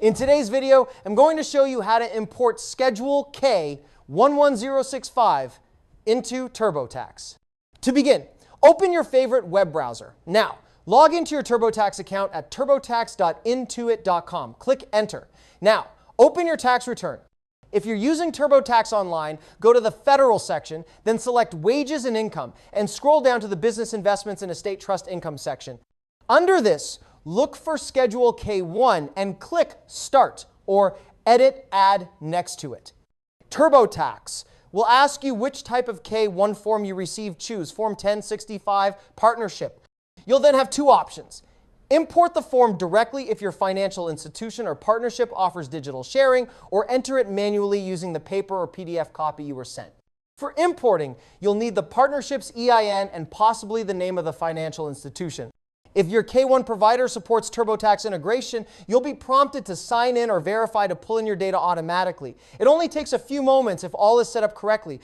In today's video, I'm going to show you how to import Schedule K-11065 into TurboTax. To begin, open your favorite web browser. Now, log into your TurboTax account at turbotax.intuit.com. Click Enter. Now, open your tax return. If you're using TurboTax Online, go to the Federal section, then select Wages and Income, and scroll down to the Business Investments and Estate Trust Income section. Under this, look for Schedule K-1 and click Start or Edit Add next to it. TurboTax will ask you which type of K-1 form you received. Choose Form 1065 Partnership. You'll then have two options. Import the form directly if your financial institution or partnership offers digital sharing, or enter it manually using the paper or PDF copy you were sent. For importing, you'll need the partnership's EIN and possibly the name of the financial institution. If your K-1 provider supports TurboTax integration, you'll be prompted to sign in or verify to pull in your data automatically. It only takes a few moments if all is set up correctly.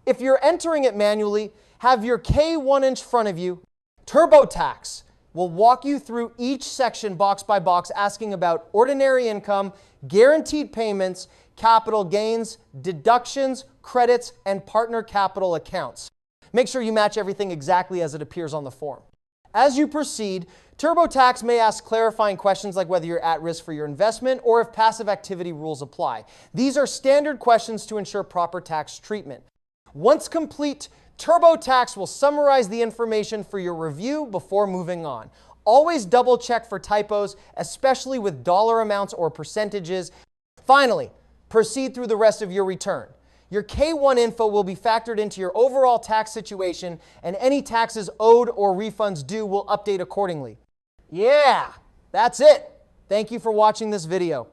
If you're entering it manually, have your K-1 in front of you. TurboTax will walk you through each section box by box, asking about ordinary income, guaranteed payments, capital gains, deductions, credits, and partner capital accounts. Make sure you match everything exactly as it appears on the form. As you proceed, TurboTax may ask clarifying questions like whether you're at risk for your investment or if passive activity rules apply. These are standard questions to ensure proper tax treatment. Once complete, TurboTax will summarize the information for your review before moving on. Always double check for typos, especially with dollar amounts or percentages. Finally, proceed through the rest of your return. Your K-1 info will be factored into your overall tax situation, and any taxes owed or refunds due will update accordingly. Yeah, that's it. Thank you for watching this video.